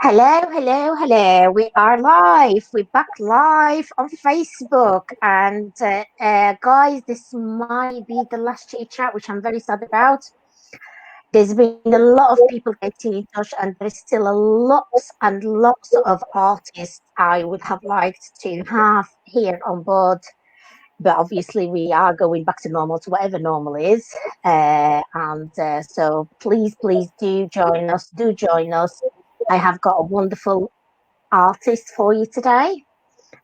Hello, hello, hello. We are live. We're back live on Facebook. And guys, this might be the last chit chat, which I'm very sad about. There's been a lot of people getting in touch, and there's still a lots and lots of artists I would have liked to have here on board. But obviously, we are going back to normal, to whatever normal is. So please do join us. Do join us. I have got a wonderful artist for you today.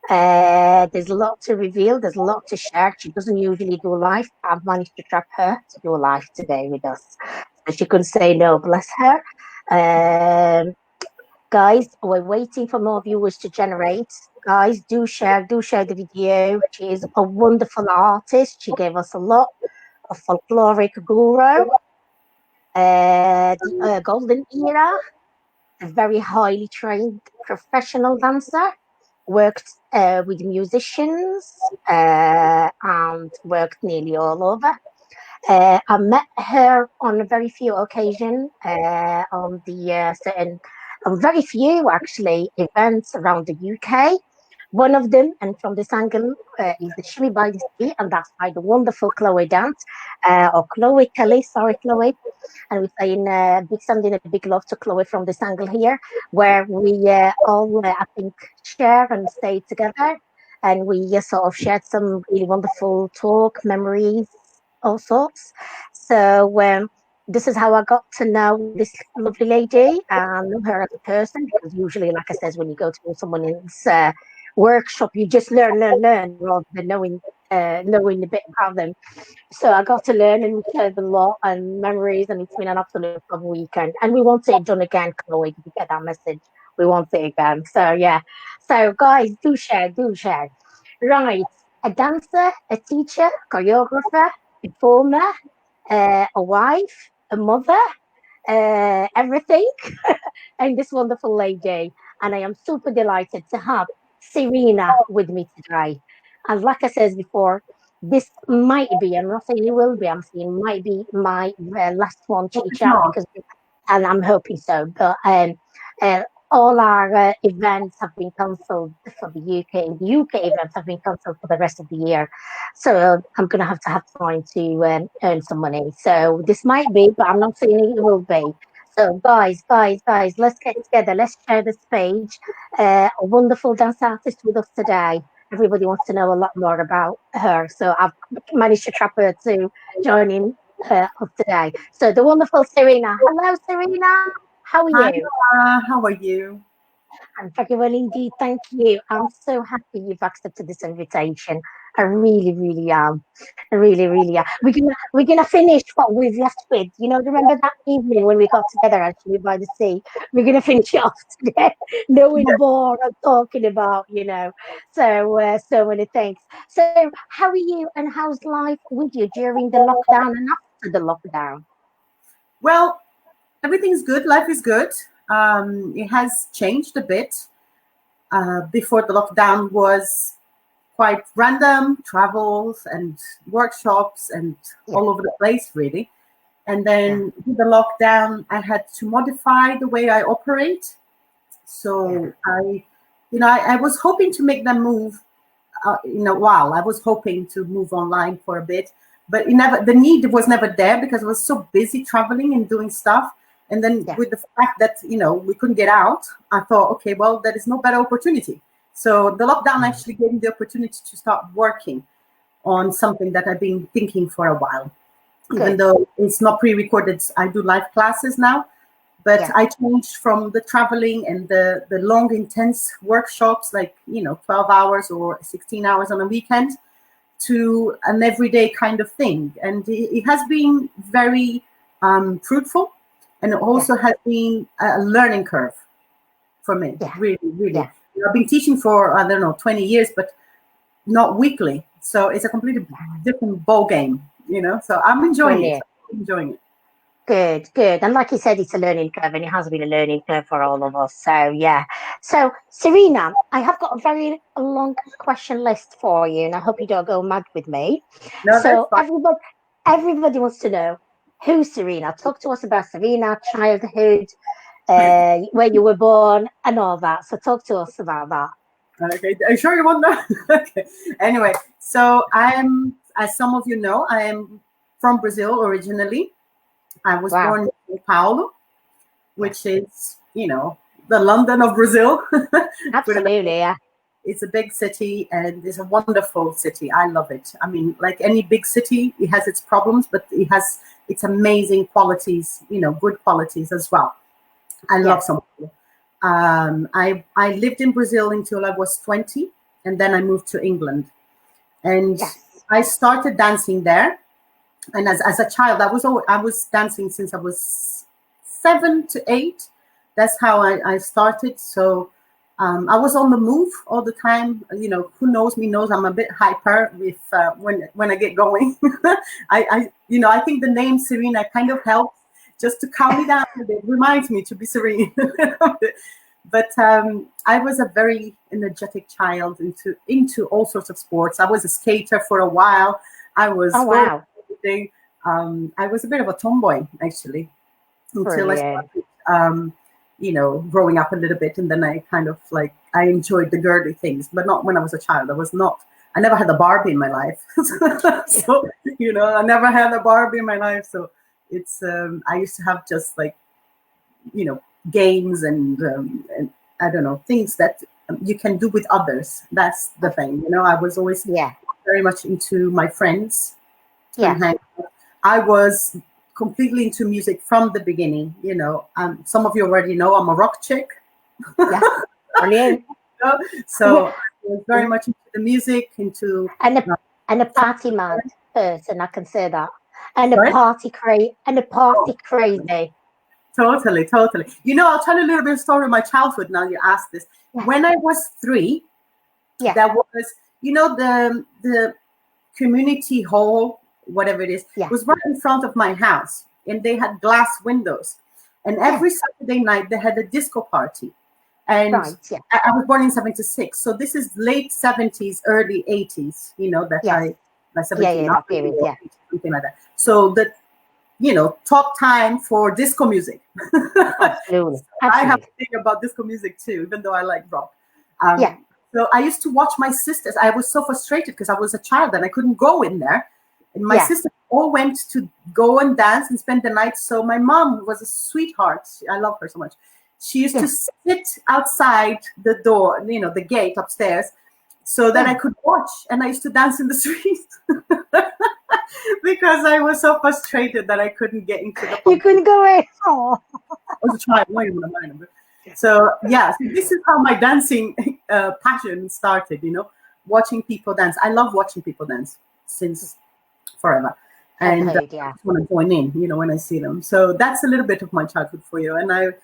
There's a lot to reveal, there's a lot to share. She doesn't usually do live. I've managed to trap her to do a live today with us. So she couldn't say no, bless her. Um, Guys, we're waiting for more viewers to generate. Guys, do share the video. She is a wonderful artist. She gave us a lot of folkloric guru, the golden era, a very highly trained professional dancer, worked with musicians and worked nearly all over. I met her on a very few occasions on the certain, on very few actually events around the UK. One of them, and from this angle, is the Shimmy by the Sea, and that's by the wonderful Chloe Dance, or Chloe Kelly, sorry, Chloe. And we're saying big sending a big love to Chloe from this angle here, where we all, I think, share and stay together. And we sort of shared some really wonderful talk, memories, all sorts. So this is how I got to know this lovely lady and know her as a person, because usually, like I said, when you go to someone's workshop, you just learn rather than knowing a bit about them. So I got to learn and we shared a lot and memories, and it's been an absolute fun weekend. And we want it done again, Chloe. Did you get that message? We want it again. So yeah. So guys, do share, do share. Right. A dancer, a teacher, choreographer, performer, a wife, a mother, everything. And this wonderful lady. And I am super delighted to have Serena with me today. And like I said before, this might be, I'm not saying it will be, I'm saying might be my last one chit It's chat, not. because, and I'm hoping so. But uh, all our events have been cancelled for the UK. The UK events have been cancelled for the rest of the year. So I'm going to have time to earn some money. So this might be, but I'm not saying it will be. So guys, let's get together. Let's share this page. A wonderful dance artist with us today. Everybody wants to know a lot more about her. So I've managed to trap her to join in us today. So the wonderful Serena. Hello, Serena. How are Hi, you? Laura. How are you? I'm very well indeed. Thank you. I'm so happy you've accepted this invitation. I really, really am. I really, really am. We're gonna finish what we've left with. You know, remember that evening when we got together actually by the sea? We're gonna finish it off today, knowing Yes. more and talking about, so many things. So how are you and how's life with you during the lockdown and after the lockdown? Well, everything's good. Life is good. It has changed a bit. Before the lockdown was quite random travels and workshops and Yeah, all over the place, really. And yeah, then with the lockdown, I had to modify the way I operate. yeah, So I was hoping to make them move in a while. I was hoping to move online for a bit, but the need was never there because I was so busy traveling and doing stuff. And then yeah. with the fact that we couldn't get out, I thought, okay, well, there is no better opportunity. So the lockdown Mm. actually gave me the opportunity to start working on something that I've been thinking for a while. Even Good. though it's not pre-recorded, I do live classes now, but Yeah, I changed from the traveling and the long intense workshops, like 12 hours or 16 hours on a weekend, to an everyday kind of thing. And it has been very fruitful, and it yeah, also has been a learning curve for me, yeah, really, really. yeah. I've been teaching for, I don't know, 20 years, but not weekly. So it's a completely different ball game. So I'm enjoying it. Brilliant. I'm enjoying it. Good, good. And like you said, it's a learning curve, and it has been a learning curve for all of us. So, yeah. So, Serena, I have got a very long question list for you, and I hope you don't go mad with me. No, that's So, fine. everybody wants to know who's Serena. Talk to us about Serena, childhood, where you were born and all that. So talk to us about that. Okay, are you sure you want that? Okay. Anyway, so as some of you know, I am from Brazil originally. I was Wow. born in São Paulo, Yeah. which is, the London of Brazil. Absolutely. Yeah. It's a big city and it's a wonderful city. I love it. I mean, like any big city, it has its problems, but it has its amazing qualities, good qualities as well. I love Yes. São Paulo. I lived in Brazil until I was 20, and then I moved to England. And Yes. I started dancing there. And as a child, I was dancing since I was 7 to 8. That's how I started. So I was on the move all the time. Who knows me knows I'm a bit hyper with when I get going. I think the name Serena kind of helps just to calm me down a bit. Reminds me to be serene. But I was a very energetic child into all sorts of sports. I was a skater for a while. I was Oh wow. everything. I was a bit of a tomboy actually until I Brilliant. started, growing up a little bit, and then I kind of I enjoyed the girly things, but not when I was a child. I never had a Barbie in my life, so I never had a Barbie in my life. So it's I used to have just games and I don't know, things that you can do with others. That's the thing. I was always Yeah. very much into my friends Yeah. and hang out. I was completely into music from the beginning. Some of you already know I'm a rock chick. Yeah. Brilliant. So I was very much into the music, into And a party mad person, I can say that. And a sorry? party crazy. Totally. I'll tell you a little bit of story of my childhood now you asked this. Yeah. When I was 3, Yeah. there was, the community hall, whatever it is, Yeah. was right in front of my house, and they had glass windows. And every Saturday night they had a disco party. And Right. Yeah. I was born in 76, so this is late 70s, early 80s. That Yes. by 79, Yeah. That period. Yeah. something like that. So the top time for disco music. Absolutely. I have Absolutely. to think about disco music too, even though I like rock. Yeah. So I used to watch my sisters. I was so frustrated because I was a child and I couldn't go in there. And my Yeah. sisters all went to go and dance and spend the night. So my mom was a sweetheart. I love her so much. She used to sit outside the door, the gate upstairs, so that I could watch. And I used to dance in the street because I was so frustrated that I couldn't get into the. You couldn't go in. Oh. I was a child. Not even a minor. So this is how my dancing passion started. Watching people dance. I love watching people dance since forever, and Okay, I just want to join in. When I see them. So that's a little bit of my childhood for you. And I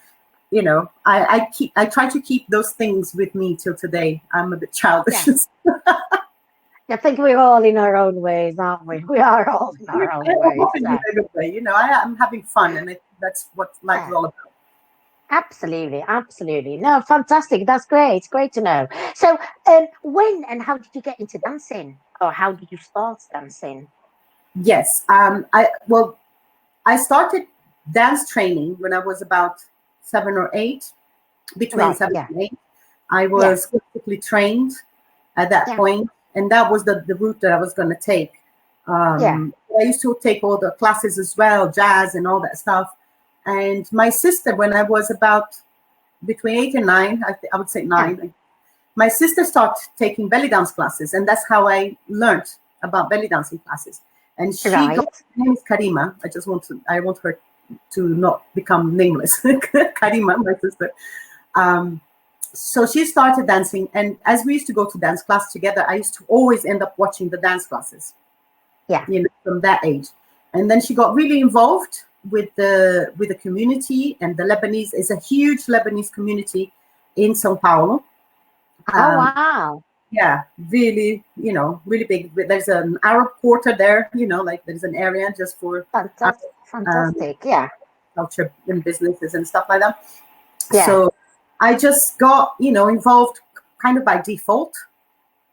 try to keep those things with me till today. I'm a bit childish. Yeah. I think we're all in our own ways, aren't we? We are all in our own ways. So. I'm having fun, and that's what life is all about. Absolutely. No, fantastic. That's great. It's great to know. So, when and how did you get into dancing, or how did you start dancing? Yes. I started dance training when I was about 7 or 8, between Right, 7 yeah. and 8. I was classically trained at that point, and that was the route that I was going to take. I used to take all the classes as well, jazz and all that stuff. And my sister, when I was about between 8 and 9, I would say 9, my sister started taking belly dance classes, and that's how I learned about belly dancing classes. And her name is Karima. I want her to not become nameless. Karima, my sister. So she started dancing, and as we used to go to dance class together, I used to always end up watching the dance classes. Yeah. From that age. And then she got really involved with the community, and the Lebanese is a huge Lebanese community in São Paulo. Oh wow. Yeah, really, really big. There's an Arab quarter there, there's an area just for fantastic, culture and businesses and stuff like that. Yeah. So I just got, involved kind of by default,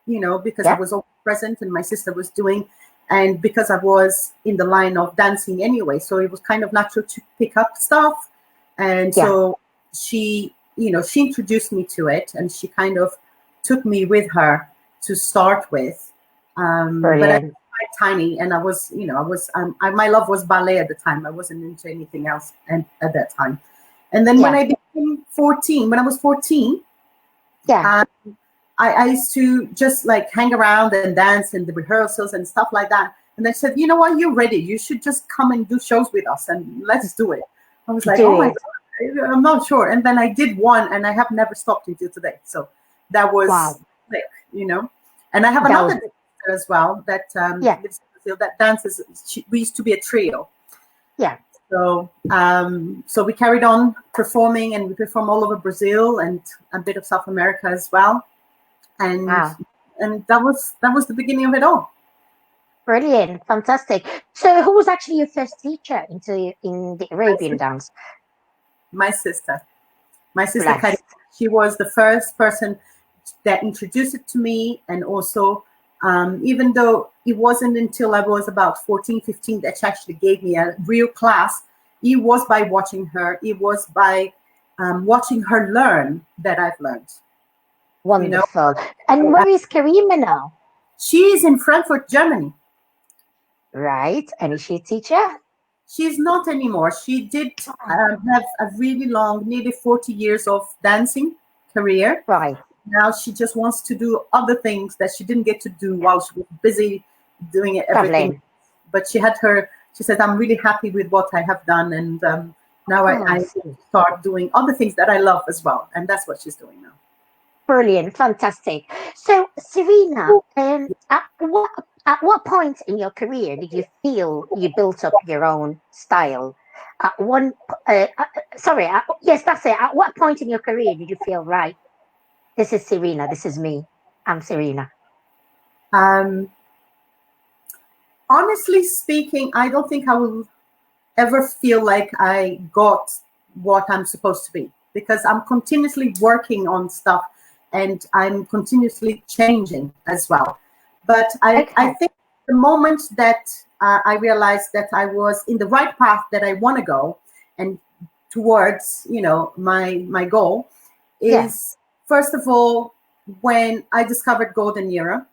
because I was always present and my sister was doing, and because I was in the line of dancing anyway, so it was kind of natural to pick up stuff. And so she she introduced me to it, and she kind of took me with her to start with. But I was Brilliant. quite tiny, and I was my love was ballet at the time. I wasn't into anything else at that time. And then when Yeah. I became 14, when I was 14, Yeah. um, I used to just like hang around and dance in the rehearsals and stuff like that. And they said, you know what, you're ready. You should just come and do shows with us and let's do it. I was like, Do oh my it. God, I'm not sure. And then I did one, and I have never stopped until today. So that was Wow. like, And I have That another was, dancer as well that yeah. lives in Brazil that dances. We used to be a trio. Yeah. So we carried on performing, and we perform all over Brazil and a bit of South America as well. And Wow. that was the beginning of it all. Brilliant. Fantastic. So who was actually your first teacher in the Arabian dance? My sister, my sister Chitty, Blessed. she was the first person that introduced it to me. And also, even though it wasn't until I was about 14, 15 that she actually gave me a real class, it was by watching her. It was by watching her learn that I've learned. Wonderful. And where is Karima now? She is in Frankfurt, Germany. Right. And is she a teacher? She's not anymore. She did have a really long, nearly 40 years of dancing career. Right. Now she just wants to do other things that she didn't get to do while she was busy doing everything. Traveling. But she said, I'm really happy with what I have done. And now I Sweet. start doing other things that I love as well. And that's what she's doing now. Brilliant. Fantastic. So, Serena, at what point in your career did you feel you built up your own style? Yes, that's it. At what point in your career did you feel, right, this is Serena, this is me, I'm Serena? Um, Honestly speaking, I don't think I will ever feel like I got what I'm supposed to be, because I'm continuously working on stuff and I'm continuously changing as well. But I Okay. think the moment that I realized that I was in the right path that I want to go and towards, my goal Yeah. is, first of all, when I discovered Golden Era,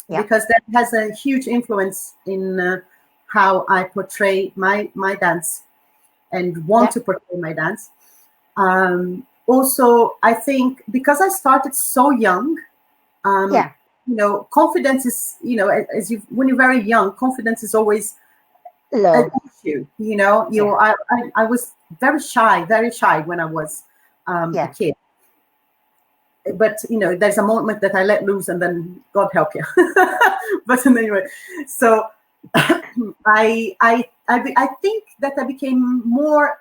Yeah. because that has a huge influence in how I portray my dance and want Yeah. to portray my dance. Also, I think because I started so young, um, Yeah. confidence is, when you're very young, confidence is always an Low. issue. Yeah. I was very shy when I was a Yeah. kid. But there's a moment that I let loose, and then God help you. But anyway, so I think that I became more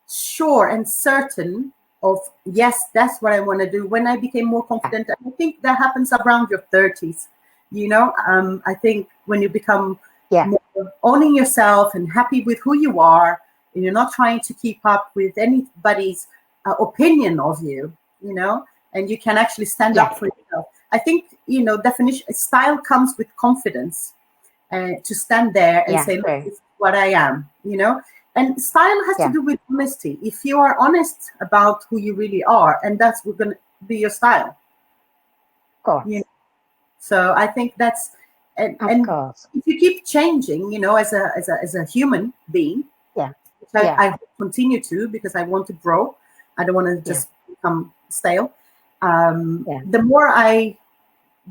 sure and certain of, yes, that's what I want to do when I became more confident. And I think that happens around your 30s. I think when you become Yeah. more owning yourself and happy with who you are, and you're not trying to keep up with anybody's opinion of you, and you can actually stand Yeah. up for yourself. I think, definition style comes with confidence, to stand there and Yeah. say, look, True. this is what I am, And style has to Yeah. do with honesty. If you are honest about who you really are, and that's going to be your style. Of course. So I think that's, Of and course. if you keep changing, as a human being, Yeah. which Yeah. I continue to, because I want to grow. I don't want to Yeah. just become stale. Yeah. The more I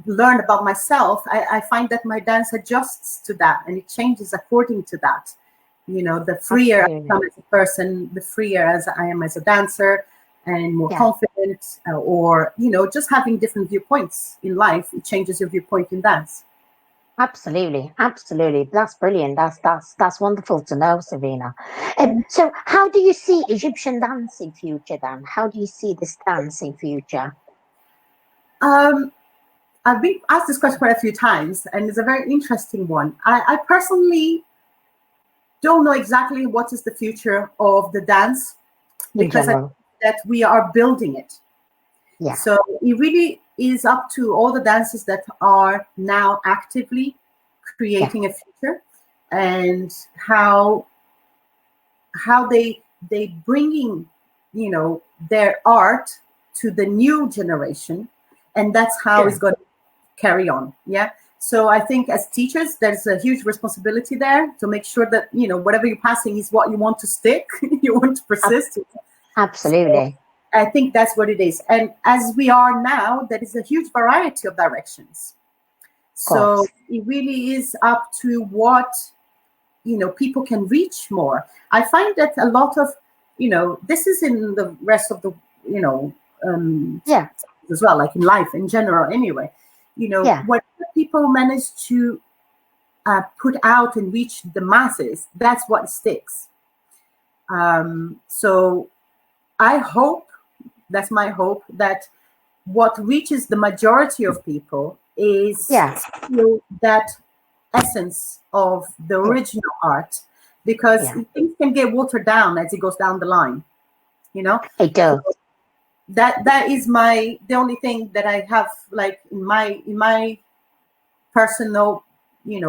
learn about myself, I find that my dance adjusts to that, and it changes according to that. The freer I Absolutely. become as a person, the freer as I am as a dancer, and more Yeah. confident, or just having different viewpoints in life, it changes your viewpoint in dance. Absolutely, absolutely. That's brilliant. That's wonderful to know, Serena. So, how do you see Egyptian dance in future? Then, how do you see this dance in future? Um, I've been asked this question quite a few times, and it's a very interesting one. I personally don't know exactly what is the future of the dance, In because I think general? that we are building it. Yeah, So it really is up to all the dancers that are now actively yeah, creating a future, and how they bringing their art to the new generation, and that's how it's going to carry on. Yeah. So I think as teachers, there's a huge responsibility there to make sure that whatever you're passing is what you want to stick, you want to persist. Absolutely. So I think that's what it is. And as we are now, there is a huge variety of directions. So it really is up to what people can reach more. I find that a lot of this is in the rest of the as well, like in life in general anyway. What people manage to put out and reach the masses, that's what sticks. So I hope, that's my hope, that what reaches the majority of people is still that essence of the original art, because things can get watered down as it goes down the line. It does. So that is the only thing that I have, like in my personal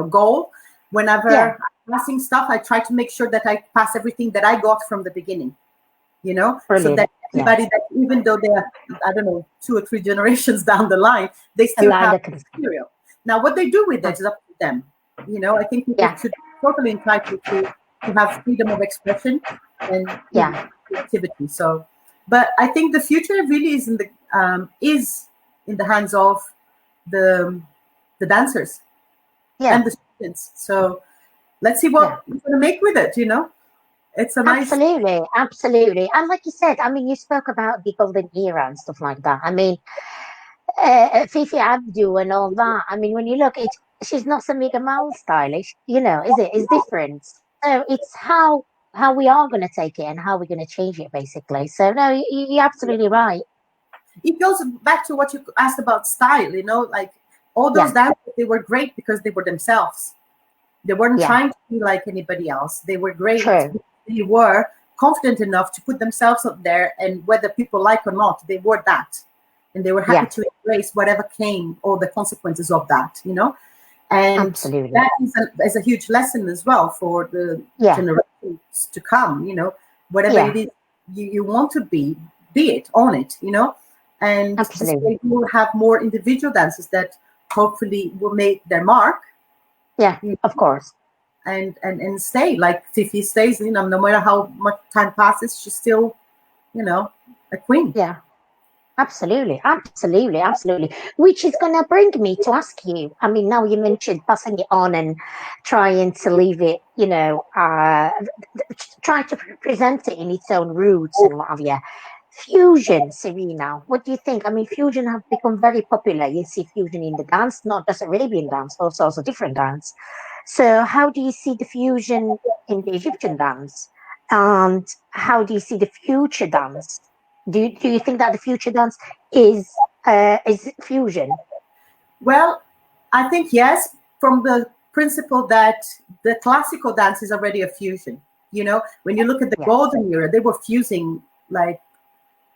goal. Whenever I'm passing stuff, I try to make sure that I pass everything that I got from the beginning. Brilliant. So that everybody, that even though they're, I don't know, 2 or 3 generations down the line, they still have material. Now, what they do with that is up to them. I think people should be totally entitled to have freedom of expression and creativity. So, but I think the future really is in the hands of the dancers and the students. So let's see what we're going to make with it. It's a nice. Absolutely. And like you said, I mean, you spoke about the golden era and stuff like that. I mean, Fifi Abdu and all that. I mean, when you look, she's not Samika Mal stylish, is it? It's different. So it's how we are going to take it and how we're going to change it, basically. So no, you're absolutely right. It goes back to what you asked about style. Like all those dancers, they were great because they were themselves. They weren't trying to be like anybody else. They were great. True. They were confident enough to put themselves up there, and whether people like or not, they were that. And they were happy to embrace whatever came, or the consequences of that, And absolutely. that is a huge lesson as well for the generations to come, whatever it is you want to be it, own it, And absolutely. We will have more individual dancers that hopefully will make their mark. Yeah, of course. And stay, like Fifi stays, no matter how much time passes, she's still, a queen. Yeah, absolutely. Which is going to bring me to ask you, I mean, now you mentioned passing it on and trying to leave it, try to present it in its own roots and what have you. Fusion, Serena, what do you think? I mean, fusion have become very popular. You see fusion in the dance, not just Arabian dance, also different dance. So how do you see the fusion in the Egyptian dance? And how do you see the future dance? Do you think that the future dance is fusion? Well, I think yes, from the principle that the classical dance is already a fusion. When you look at the golden era, they were fusing like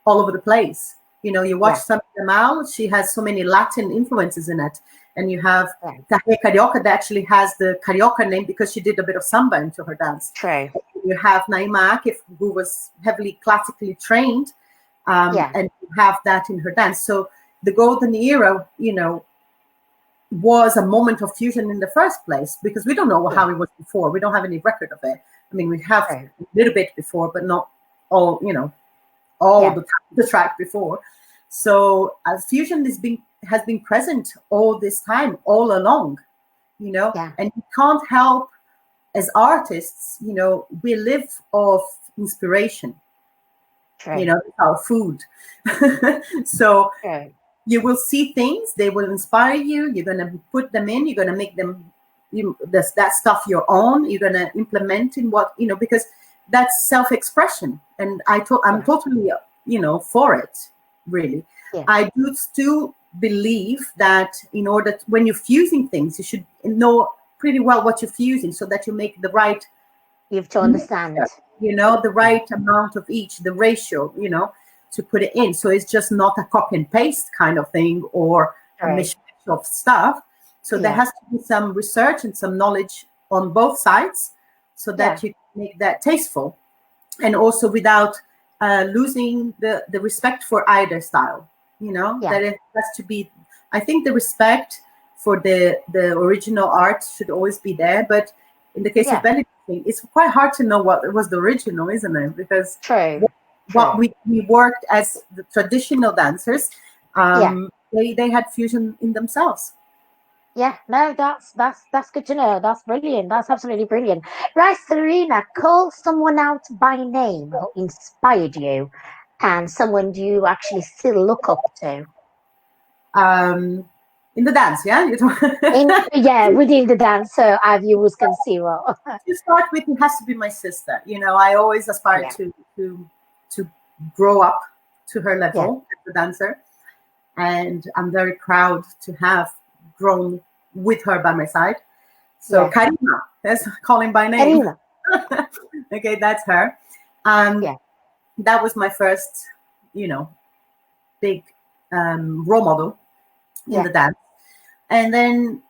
all over the place. You watch some of them out, she has so many Latin influences in it. And you have Tahir Carioca that actually has the Carioca name because she did a bit of samba into her dance. True. You have Naima Akif, who was heavily classically trained, and you have that in her dance. So the golden era, was a moment of fusion in the first place, because we don't know how it was before. We don't have any record of it. I mean, we have a little bit before, but not all, the track before. So fusion has been present all this time, all along, and you can't help, as artists, we live off inspiration. Our food. So you will see things, they will inspire you. You're going to put them in. You're going to make them that stuff your own. You're going to implement in what because that's self-expression. And I'm totally for it. Really, I do still believe that when you're fusing things, you should know pretty well what you're fusing, so that you make the right. You have to understand, the right amount of each, the ratio, to put it in. So it's just not a copy and paste kind of thing, or a mishmash of stuff. So there has to be some research and some knowledge on both sides, so that you can make that tasteful, and also without losing the respect for either style. Yeah. That it has to be. I think the respect for the original art should always be there, but in the case of Yeah. belly dancing, it's quite hard to know what was the original, isn't it? Because True. what True. we worked as the traditional dancers, Yeah. they had fusion in themselves. Yeah, no, that's good to know. That's brilliant. That's absolutely brilliant. Right, Serena, call someone out by name who inspired you and someone you actually still look up to. In the dance, yeah. Yeah, within the dance, so our viewers can see what. To start with, it has to be my sister. I always aspired Yeah, to grow up to her yeah, level as a dancer, and I'm very proud to have grown with her by my side. So yeah. Karima, let's call him by name. Serena, Okay, that's her. Um, yeah, that was my first, big role model in yeah, the dance. And then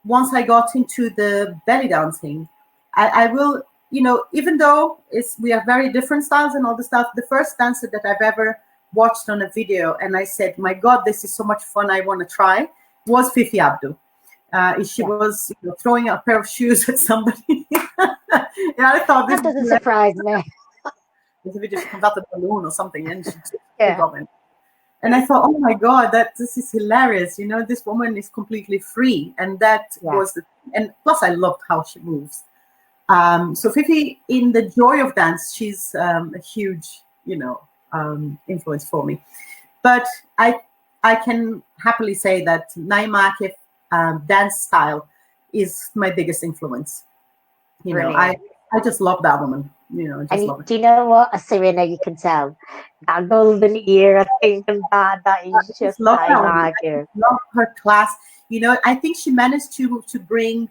once I got into the belly dancing, I will, even though we have very different styles and all the stuff, the first dancer that I've ever watched on a video and I said, my God, this is so much fun, I want to try, was Fifi Abdu. She yeah. was throwing a pair of shoes at somebody. I thought this That doesn't surprise me. was a video, she comes out the balloon or something and she just took Yeah, off. And I thought, oh my God, this is hilarious. This woman is completely free. And that yeah, was and plus I loved how she moves. So Fifi, in the joy of dance, she's a huge, influence for me. But I can happily say that Naima Akif dance style is my biggest influence. I brilliant. just love that woman. I And just love it. do you know what, Serena? You can tell that golden ear, I think, and that I is just just love I that woman. like I you. just love her class. I think she managed to bring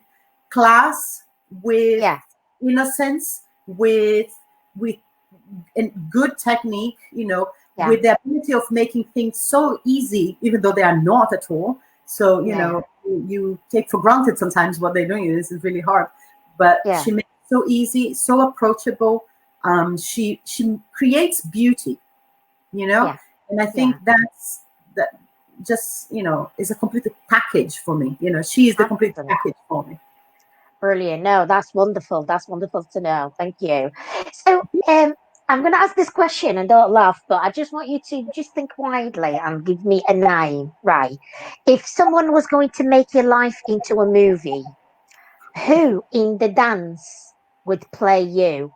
class with Yeah, innocence, with and good technique. yeah, With the ability of making things so easy, even though they are not at all. So yeah, you take for granted sometimes what they're doing is really hard, but yeah, she makes it so easy, so approachable. She creates beauty, yeah, and I yeah. think that just is a complete package for me. She is the complete Absolutely. package for me. Brilliant. No, that's wonderful. That's wonderful to know. Thank you. So, I'm going to ask this question and don't laugh, but I just want you to just think widely and give me a name. Right. If someone was going to make your life into a movie, who in the dance would play you?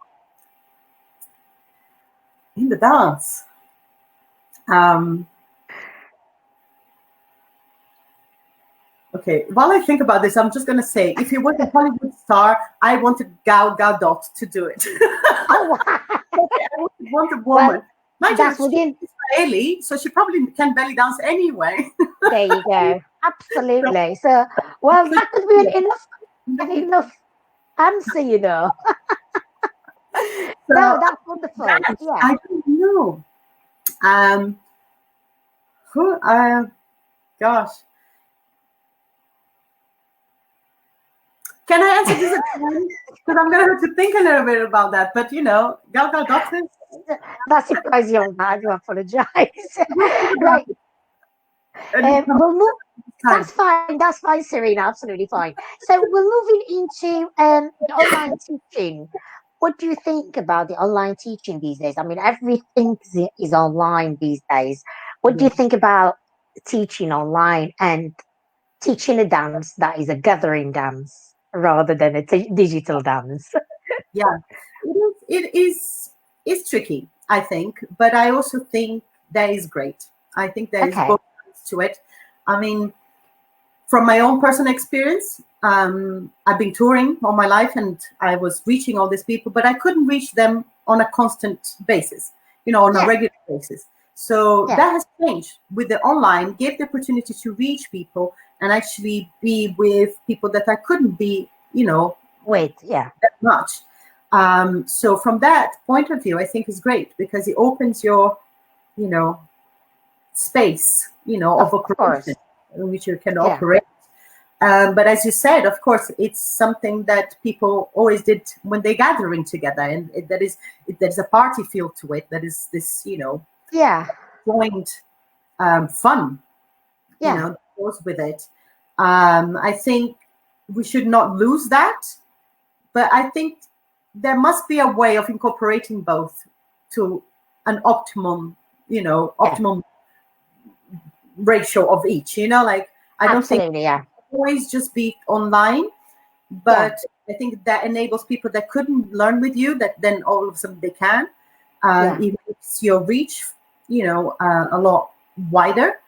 In the dance. um okay, while I think about this, I'm just going to say, if he was a Hollywood star, I wanted Gal Gadot to do it. Oh, Okay, I want a well, woman. Mind you, that's she's within. Israeli, so she probably can belly dance anyway. There you go. So, Absolutely. So, well, so, that could be an yeah. enough answer, you know. No, So that's wonderful. dance, Yeah. I don't know. Um, who? Gosh, can I answer this again? Because I'm gonna have to think a little bit about that. But Gal Gadot is. That surprised you on that. I do apologize. We'll think about Right. it and it comes We'll move. time. That's fine. That's fine, Serena. Absolutely fine. So we're moving into the online teaching. What do you think about the online teaching these days? I mean, everything is online these days. What do Yeah, you think about teaching online and teaching a dance that is a gathering dance rather than a digital dance? yeah. It is tricky, I think, but I also think that is great. I think there is Okay. both sides to it. I mean, from my own personal experience, I've been touring all my life and I was reaching all these people, but I couldn't reach them on a constant basis, on a Yeah. regular basis. So Yeah. that has changed with the online, gave the opportunity to reach people and actually be with people that I couldn't be, Wait. Yeah. that much. So from that point of view, I think is great because it opens your, you know, space, of Of course. operation in which you can Yeah. operate. But as you said, of course, it's something that people always did when they're gathering together, and there's a party feel to it. That is this, Yeah. joint fun, Yeah. that goes with it. I think we should not lose that, but I think there must be a way of incorporating both to an optimum ratio of each. Like, I don't think Absolutely. Yeah. always just be online, Yeah. but I think that enables people that couldn't learn with you, that then all of a sudden they can. Yeah. It makes your reach, a lot wider.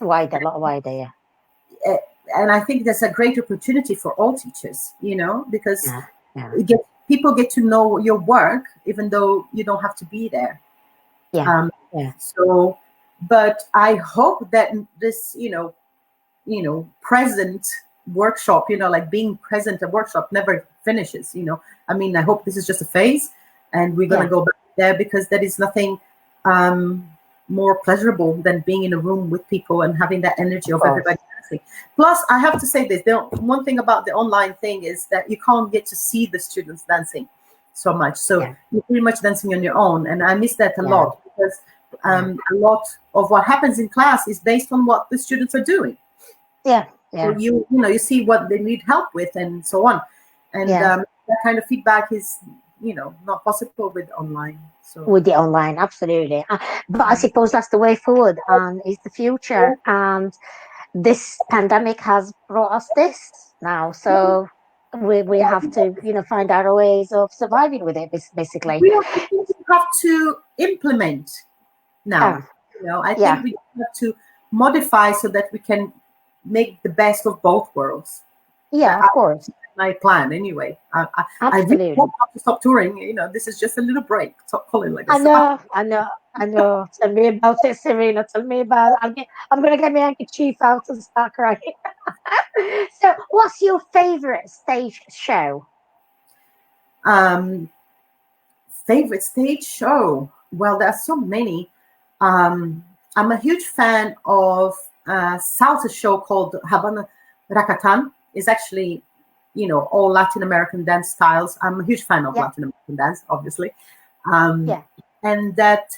Wider, a lot wider. Yeah. Uh, And I think there's a great opportunity for all teachers, because Yeah. Yeah. people get to know your work, even though you don't have to be there. Yeah. Um, Yeah. so, but I hope that this, present workshop, like being present at workshop never finishes. I mean, I hope this is just a phase, and we're going to Yeah. go back there, because there is nothing more pleasurable than being in a room with people and having that energy of course. everybody dancing. Plus, I have to say this: the one thing about the online thing is that you can't get to see the students dancing so much. So Yeah. you're pretty much dancing on your own, and I miss that a Yeah. lot, because a lot of what happens in class is based on what the students are doing. Yeah. So Yeah. you see what they need help with, and so on, and Yeah. that kind of feedback is not possible with online. So With the online, absolutely. But I suppose that's the way forward, and is the future. And this pandemic has brought us this now, so we have to find our ways of surviving with it. Basically. we have to implement now. Yeah. I Yeah. think we have to modify so that we can make the best of both worlds. Yeah. Of course. My plan anyway. I really Absolutely. hope not to stop touring. This is just a little break. Stop calling like a I sabbatical. know, I know, I know. Tell me about it, Serena. Tell me about it. I'm gonna get my handkerchief out and start crying. So, what's your favorite stage show? Um, Favorite stage show? Well, there are so many. I'm a huge fan of a salsa show called Habana Rakatan. It's actually, all Latin American dance styles. I'm a huge fan of Yeah, Latin American dance, obviously. Um, yeah, and that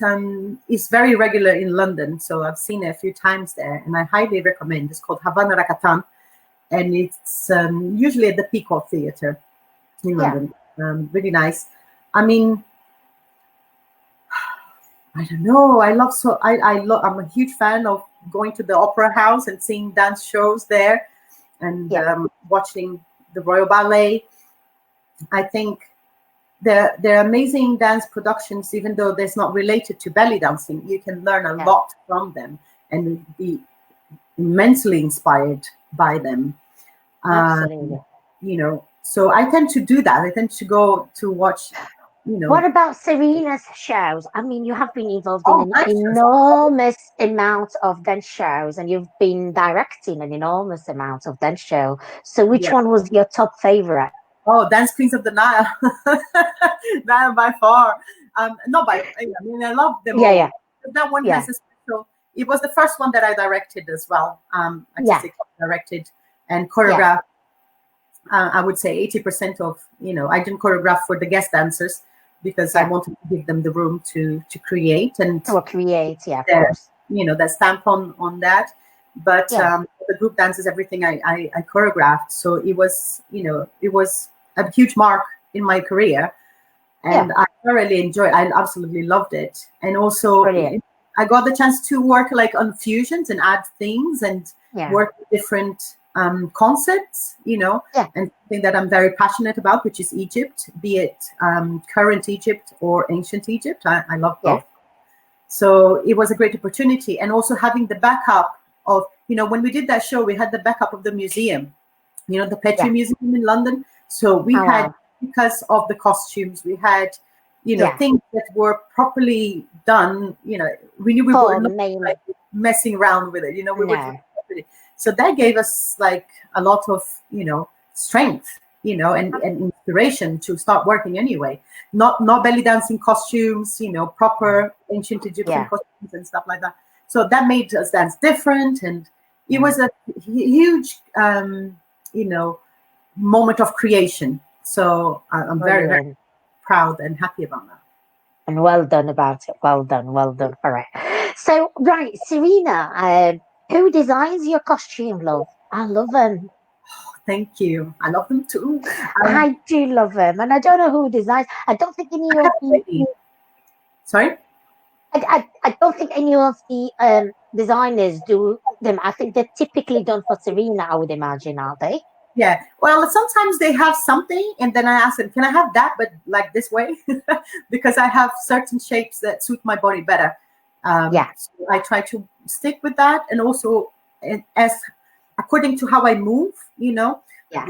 is very regular in London. So I've seen it a few times there, and I highly recommend. It's called Havana Rakatan, and it's usually at the Peacock Theatre in yeah. London. Really nice. I mean, I don't know. I'm a huge fan of going to the opera house and seeing dance shows there, and Yeah, watching the Royal Ballet. I think they're amazing dance productions, even though there's not related to belly dancing. You can learn a yeah, lot from them and be immensely inspired by them. absolutely. So I tend to do that. I tend to go to watch, What about Serena's shows? I mean, you have been involved in oh, an nice shows. enormous amount of dance shows, and you've been directing an enormous amount of dance show. So, which Yeah. one was your top favorite? Oh, Dance Queens of the Nile. That by far. Not by. I mean, I love them Yeah, all. yeah, But that one yeah, has a special. It was the first one that I directed as well. yeah, Artistic directed and yeah, choreographed. I would say 80% of. I didn't choreograph for the guest dancers because I yeah. wanted to give them the room to create and To create, yeah, of their, course. that stamp on that. But Yeah, the group dances, everything I choreographed. So it was a huge mark in my career, yeah, and I thoroughly enjoyed. I absolutely loved it, and also brilliant. I got the chance to work like on fusions and add things and Yeah, work with different concepts, yeah, and something that I'm very passionate about, which is Egypt, be it current Egypt or ancient Egypt. I love yeah, both. So it was a great opportunity, and also having the backup of when we did that show, we had the backup of the museum, the Petrie yeah. Museum in London. So we Oh, had, wow. because of the costumes, we had, Yeah. things that were properly done. We knew we were For the not main, like messing around with it. We were doing no. it properly. So that gave us like a lot of, strength, and inspiration to start working anyway. Not belly dancing costumes, proper ancient Egyptian Yeah, costumes and stuff like that. So that made us dance different, and it yeah, was a huge moment of creation. So I'm very, very Brilliant. proud and happy about that. And well done about it. Well done for it. So, right, Serena, who designs your costume, love? I love them. Thank you. I love them too. Um, I do love them, and I don't know who designs. I don't think any of the. Sorry? I don't think any of the designers do them. I think they're typically done for Serena. I would imagine, are they? Yeah. Well, sometimes they have something, and then I ask them, "Can I have that, but like this way?" Because I have certain shapes that suit my body better. Yeah, So I try to stick with that, and also as according to how I move. yeah,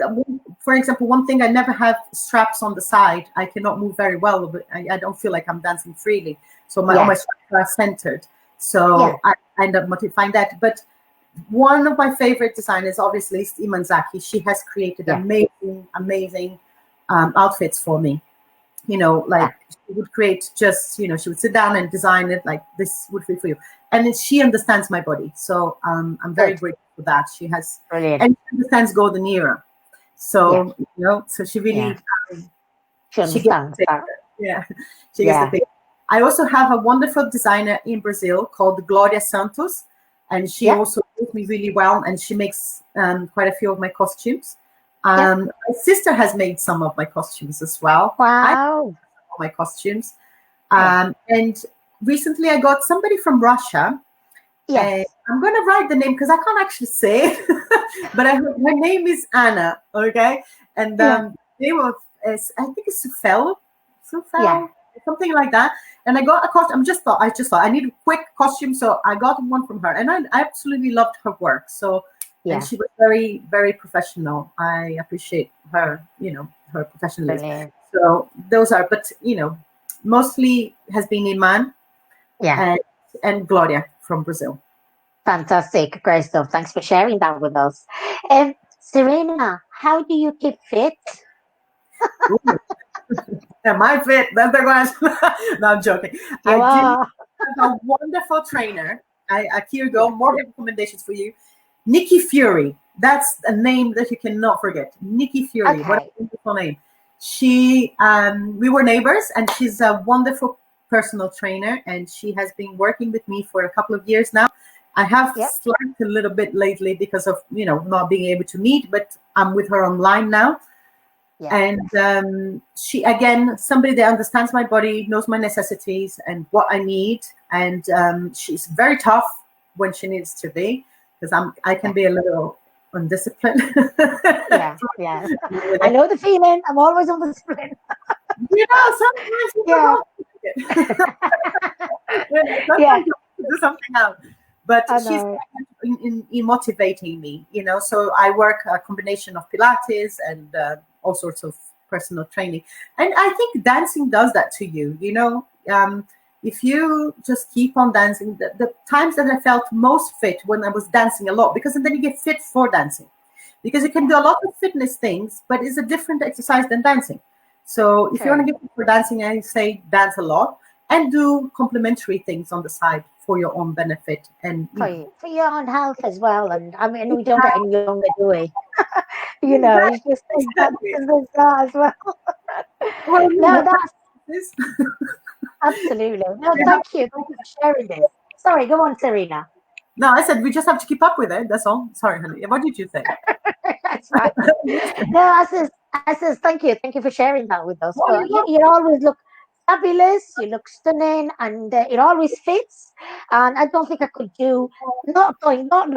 For example, one thing, I never have straps on the side. I cannot move very well, but I don't feel like I'm dancing freely. So all my yeah, straps are centered. yeah, So I end up modifying that, but one of my favorite designers, obviously, is Imanzaki. She has created yeah, amazing outfits for me. Like yeah. she would create just, she would sit down and design it like this would be for you. And she understands my body. So I'm very Good, grateful for that. She has, brilliant. and she understands golden era. Yeah, So, so she yeah. really, She she gets understands the that. picture. Yeah, she gets the Yeah, picture. I also have a wonderful designer in Brazil called Gloria Santos, and she yeah, also knows me really well, and she makes quite a few of my costumes. yeah. My sister has made some of my costumes as well. I have Wow. my costumes. Yeah. And recently I got somebody from Russia, and Yes. I'm going to write the name because I can't actually say it, but her name is Anna, okay? And Yeah. name of is, I think it's Yeah. Sufel, something like that. And I got a costume. I just thought I need a quick costume, so I got one from her, and I absolutely loved her work. So, and Yeah. she was very, very professional. I appreciate her, her professionalism. Brilliant. So those are, but mostly has been Iman Yeah. and Gloria from Brazil. Fantastic. Great stuff. Thanks for sharing that with us. Serena, how do you keep fit? Ooh. Am I fit? That's the question. No, I'm joking. You I do are. have a wonderful trainer. Here you go. Yeah. More recommendations for you. Nikki Fury. That's a name that you cannot forget. Nikki Fury. What a Okay. wonderful name. We were neighbors, and she's a wonderful personal trainer, and she has been working with me for a couple of years now. I have Yep. slacked a little bit lately because of not being able to meet, but I'm with her online now. Yeah. And she, again, somebody that understands my body, knows my necessities and what I need. And she's very tough when she needs to be, because I can Yeah. be a little undisciplined. Yeah. Yeah. I know the feeling. I'm always on the sprint. Sometimes you Yeah. forgot. Yeah. Sometimes you have to do something else. But I she's know. in motivating me, So I work a combination of Pilates and all sorts of personal training. And I think dancing does that to you, if you just keep on dancing, the times that I felt most fit when I was dancing a lot, because then you get fit for dancing, because you can Yeah. do a lot of fitness things, but it's a different exercise than dancing. So if you want True. to get fit for dancing, I say dance a lot and do complementary things on the side for your own benefit. And For your own health as well. And I mean, we don't get any younger, do we? It's just exactly. there's that as well. Well, No, more that's practice. absolutely. No, Yeah. thank you. Thank you for sharing this. Sorry, go on, Serena. No, I said we just have to keep up with it. That's all. Sorry, honey. What did you say? That's fine. No, I says, thank you for sharing that with us. Oh, But you're you always look fabulous. You look stunning, and it always fits. And I don't think I could do not going, not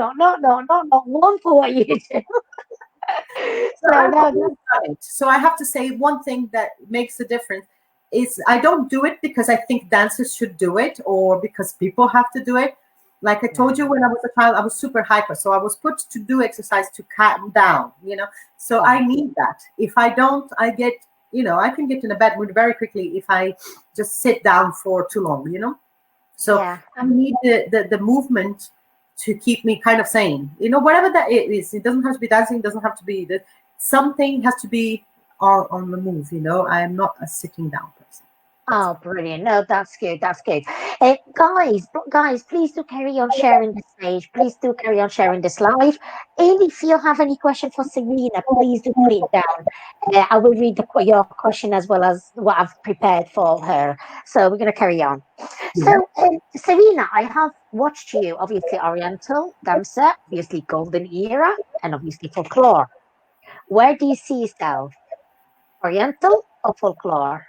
one for what you do. So So I've no, always done it. So I have to say one thing that makes a difference is I don't do it because I think dancers should do it or because people have to do it. Like I told you, no, when I was a child, I was super hyper. So I was put to do exercise to calm down. So yeah, I need that. If I don't, I can get in a bad mood very quickly if I just sit down for too long. So yeah. I need the movement to keep me kind of sane. Whatever that is. It doesn't have to be dancing. It doesn't have to be something has to be on the move. I am not a sitting down person. Oh, brilliant. No, that's good. That's good. Guys, please do carry on sharing the stage. Please do carry on sharing this live. And if you have any question for Serena, please do put it down. I will read your question as well as what I've prepared for her. So we're going to carry on. Yeah. So, Serena, I have watched you, obviously Oriental dancer, obviously Golden Era, and obviously folklore. Where do you see yourself? Oriental or folklore?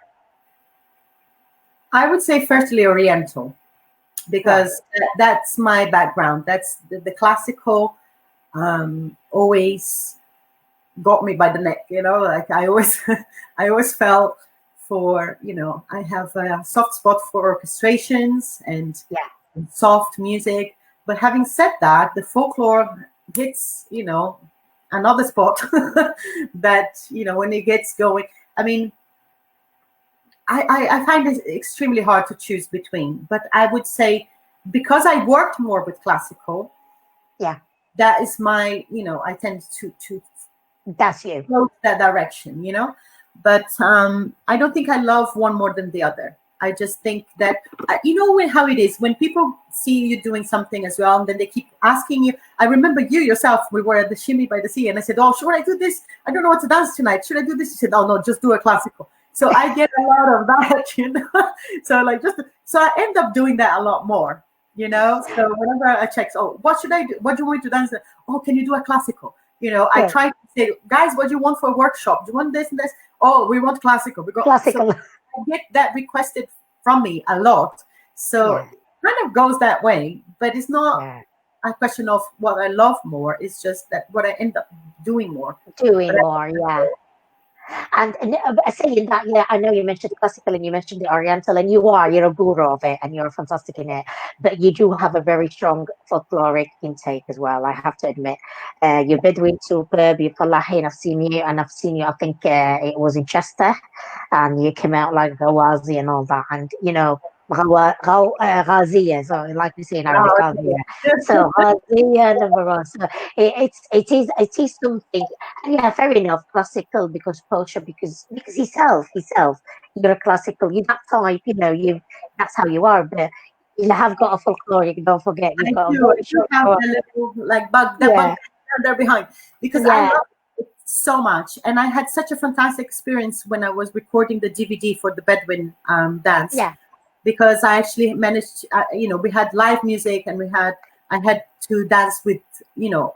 I would say firstly Oriental, Right. because that's my background. That's the classical always got me by the neck, like I always I always felt for, I have a soft spot for orchestrations and Yeah. soft music. But having said that, the folklore hits, another spot that, when it gets going. I mean, I find it extremely hard to choose between, but I would say because I worked more with classical, Yeah. that is my, I tend to That's you. go that direction, But I don't think I love one more than the other. I just think that how it is when people see you doing something as well, and then they keep asking you. I remember you yourself. We were at the Shimmy by the Sea, and I said, "Oh, should I do this? I don't know what to dance tonight. Should I do this?" You said, "Oh no, just do a classical." So I get a lot of that, So so I end up doing that a lot more, So whenever I check, oh, what should I do? What do you want me to dance? Oh, can you do a classical? I Yeah. try to say, guys, what do you want for a workshop? Do you want this and this? Oh, we want classical. So Classical. I get that requested from me a lot. So Yeah. it kind of goes that way, but it's not Yeah. a question of what I love more. It's just that what I end up doing more. But Doing more. Yeah. And saying that, yeah, I know you mentioned classical and you mentioned the Oriental, and you're a guru of it, and you're fantastic in it. But you do have a very strong folkloric intake as well. I have to admit, you're Bedouin superb. You're Falahi, and I've seen you. I think it was in Chester, and you came out like Ghawazi and all that, and Ghaziya, so like we say in Arabic, Ghaziya. So Ghaziya number one. So it is something. And yeah, fair enough. Classical because culture, because yourself, you're a classical. You're that type, you. That's how you are. But you have got a folkloric. Don't forget, you've I got a do. I very do short. have the little like bug, that bug Yeah, there behind, because I yeah, love it so much, and I had such a fantastic experience when I was recording the DVD for the Bedouin dance, yeah, because I actually managed. We had live music, and I had to dance with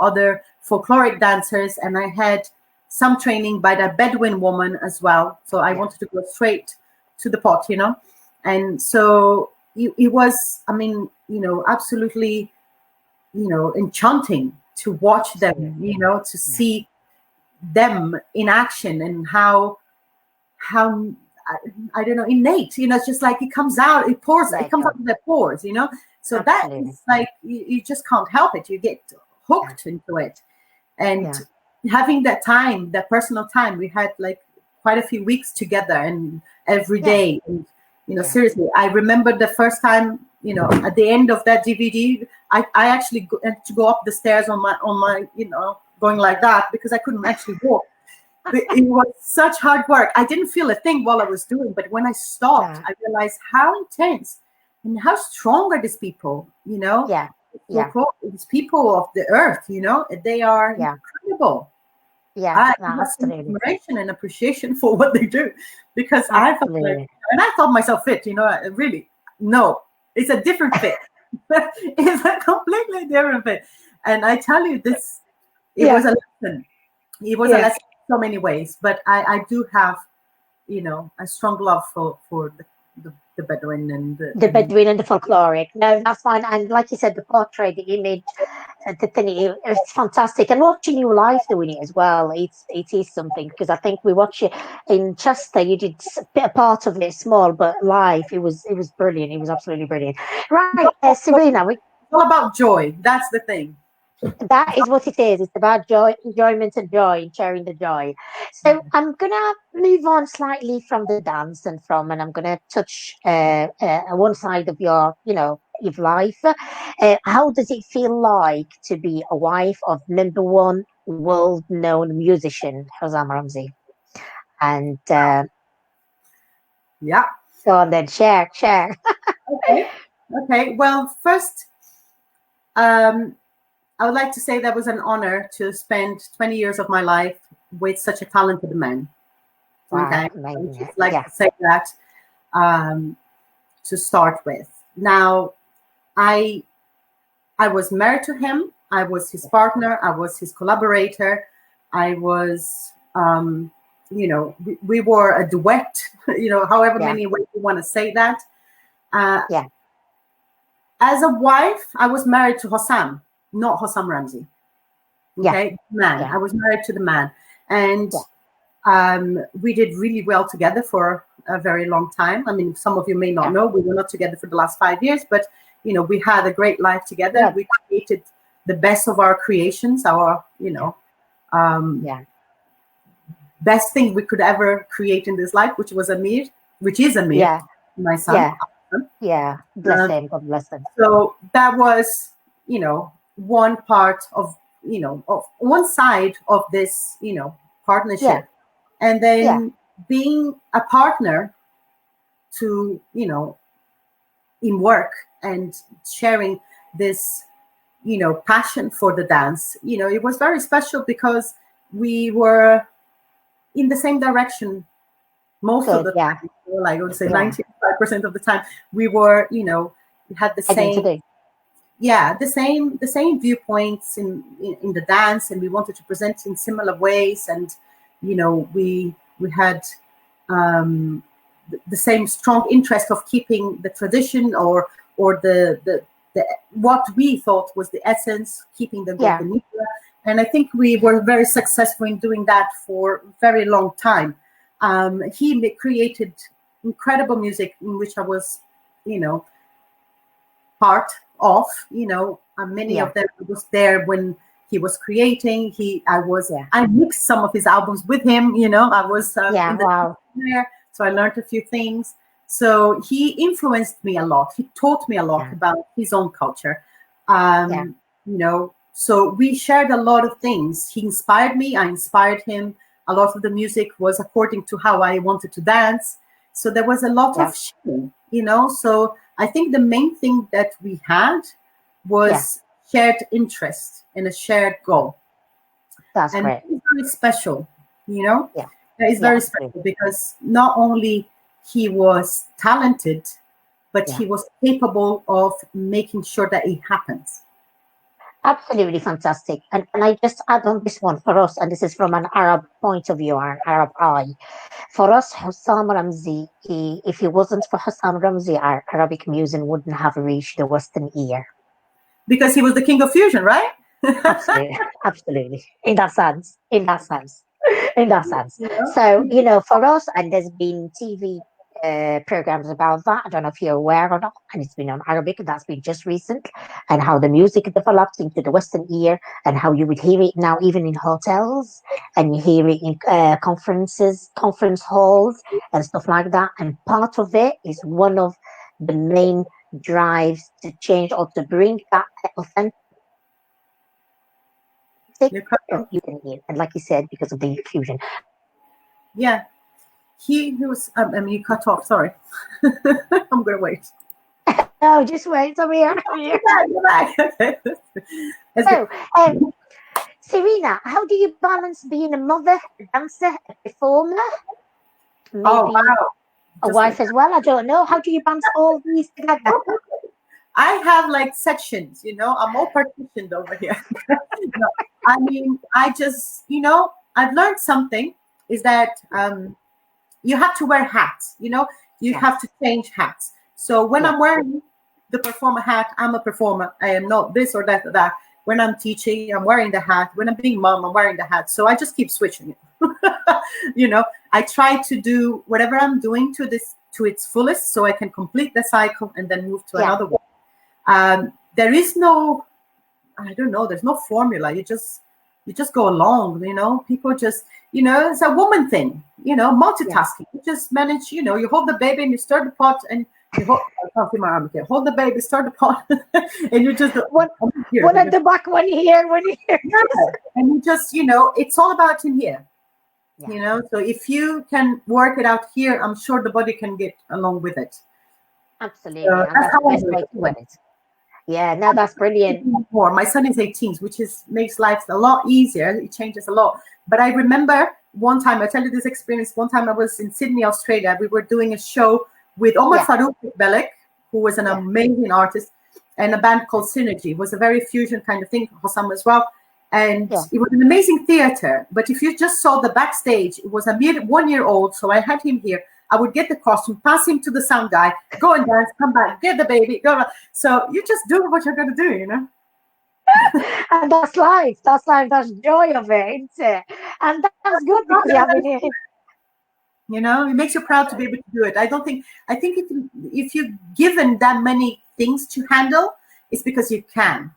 other folkloric dancers, and I had some training by the Bedouin woman as well. So I yeah, wanted to go straight to the pot, and so it was. I mean, absolutely, enchanting to watch them, absolutely. to Yeah, see them in action, and how I don't know, innate, it's just like yeah, it it comes does. out of their pores, so that Absolutely. is like you just can't help it. You get Yeah, hooked into it. And yeah, having that personal time, we had like quite a few weeks together, and every yeah, day, and yeah, seriously, I remember the first time, at the end of that DVD, I actually had to go up the stairs on my going like that, because I couldn't actually walk. But it was such hard work. I didn't feel a thing while I was doing, but when I stopped, yeah, I realized how intense and how strong are these people. yeah, yeah, These people of the earth. They are yeah, incredible. yeah. I No, have some absolutely, admiration and appreciation for what they do, because I felt like, absolutely. and I thought myself fit. Really, no, it's a different fit. It's a completely different fit. And I tell you, it Yeah, was a lesson. It was a yeah. lesson in so many ways, but I do have, a strong love for the Bedouin The and Bedouin and the folkloric. No, that's fine. And like you said, the portrait, the image, the thing, it's fantastic. And watching you live doing it as well, it is something because I think we watched it in Chester. You did a bit of part of it, small, but live, it was brilliant. It was absolutely brilliant. Right, Serena, it's all about joy. That's the thing. that is what it is. It's about joy, enjoyment, and joy, and sharing the joy. So I'm gonna move on slightly from the dance and I'm gonna touch one side of your life. How does it feel like to be a wife of number one world-known musician Hosam Ramzi? And Yeah. Go on then, share, share. Okay. Okay. Well, first, um, I would like to say that was an honor to spend 20 years of my life with such a talented man. Wow, Okay. I would amazing. just like Yeah, to say that um, to start with. Now, I I was married to him. I was his partner. I was his collaborator. I was, we were a duet. However yeah, many ways you want to say that. Uh, yeah, as a wife, I was married to Hossam, not Hossam Ramsey. yeah, Okay, man. yeah, I was married to the man, and yeah, we did really well together for a very long time. I mean, some of you may not yeah, know we were not together for the last 5 years, but we had a great life together. yeah, We created the best of our creations, our yeah, um, yeah, best thing we could ever create in this life, which is Amir, yeah, my son. yeah, yeah. Bless Uh, him. God bless him. so that was, one part of one side of this, Yeah, partnership. And yeah, then being a partner to, in work and sharing this, passion for the dance, it was very special because we were in the same direction most of good. the Yeah, time. Like I would say yeah. 95% of the time we were, we had the same, Identity. yeah, the same viewpoints in the dance, and we wanted to present in similar ways. And we had um the same strong interest of keeping the tradition, or the what we thought was the essence, keeping the Yeah, golden meter. And I think we were very successful in doing that for a very long time. He created incredible music in which I was, you know, part of. Many yeah, of them I was there when he was creating. yeah, I mixed some of his albums with him. I was in yeah. the Wow. there, so I learned a few things. So he influenced me a lot. He taught me a lot Yeah, about his own culture. yeah, So we shared a lot of things. He inspired me. I inspired him. A lot of the music was according to how I wanted to dance. So there was a lot yeah, of sharing. So I think the main thing that we had yeah. was shared interest and a shared goal. That's And great. that is very special, you know? Yeah, That is yeah, very absolutely. special because not only he was talented, but Yeah. he was capable of making sure that it happens. Absolutely fantastic. And I just add on this one for us, and this is from an Arab point of view, or an Arab eye. For us, Hussam Ramzi, if it wasn't for Hussam Ramzi, our Arabic music wouldn't have reached the Western ear. Because he was the king of fusion, right? Absolutely, absolutely. In that sense, in that sense, in that sense. You know? So, for us, and there's been TV programs about that. I don't know if you're aware or not, and it's been on Arabic. That's been just recent, and how the music developed into the Western ear, and how you would hear it now, even in hotels, and you hear it in conference halls, and stuff like that. And part of it is one of the main drives to change or to bring that authentic You cut off. you can hear. And like you said, because of the fusion. Yeah. He was, you cut off, sorry. I'm going to wait. No, just wait. I'm here. I'm here. Go back. That's good. So, Serena, how do you balance being a mother, a dancer, a performer, Oh, maybe wow. a Just wife as well? I don't know. How do you balance all these together? I have like sections, I'm all partitioned over here. No, I mean, I just, I've learned something is that you have to wear hats, you Yes. have to change hats. So when Yeah. I'm wearing the performer hat, I'm a performer. I am not this or that or that. When I'm teaching, I'm wearing the hat. When I'm being mom, I'm wearing the hat. So I just keep switching it. I try to do whatever I'm doing to its fullest so I can complete the cycle and then move to Yeah. another one. There is no, I don't know, there's no formula. You just go along, people just, it's a woman thing, Yeah. multitasking. You just manage, you hold the baby and you stir the pot, and you hold, I can't see my arm here. Hold the baby, stir the pot, and you just, One, here, one at the back, one here, one here. yeah. And you just, it's all about in here. Yeah, So if you can work it out here, I'm sure the body can get along with it. absolutely. So And that's that's how the I best do way it. to put it. Yeah, no, that's brilliant. More. My son is 18, which is makes life a lot easier. It changes a lot. But I remember one time, I tell you this experience. One time I was in Sydney, Australia. We were doing a show with Omar Yeah, Farouk Belek, who was an yeah, amazing artist, and a band called Synergy. It was a very fusion kind of thing, Hossam as well. And yeah. it was an amazing theater. But if you just saw the backstage, it was a mere 1 year old. So I had him here. I would get the costume, pass him to the sound guy, go and dance, come back, get the baby, go. So you just do what you're going to do. And that's life. That's life. That's joy of it, isn't it? And that's good because you have it. It makes you proud to be able to do it. I think if you're given that many things to handle, it's because you can.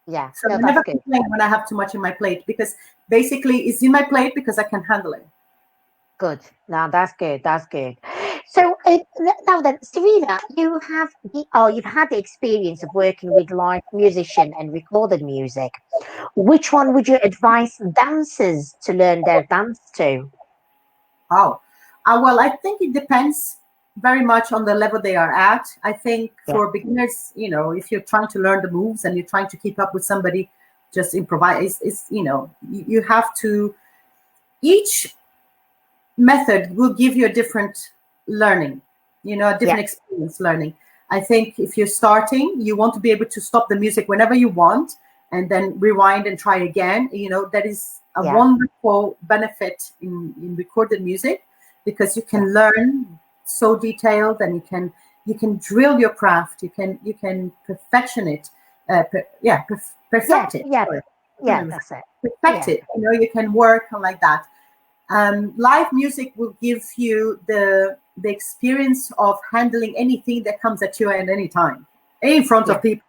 Yeah, So no, I that's never good. complain when I have too much in my plate, because basically it's in my plate because I can handle it. Good. Now that's good. That's good. So now then, Serena, you've had the experience of working with live musician and recorded music. Which one would you advise dancers to learn their dance to? Oh, well, I think it depends very much on the level they are at. I think Yeah, for beginners, if you're trying to learn the moves and you're trying to keep up with somebody, just improvise. You have to, each method will give you a different learning, a yeah, different experience learning. I think if you're starting, you want to be able to stop the music whenever you want and then rewind and try again. That is a yeah, wonderful benefit in recorded music, because you yeah, can learn so detailed, and you can drill your craft. You can perfection it. yeah, Perfect it. yeah, Sorry. yeah. That's it. Perfect Yeah, it. You can work on like that. Live music will give you the experience of handling anything that comes at you at any time, in front yeah, of people.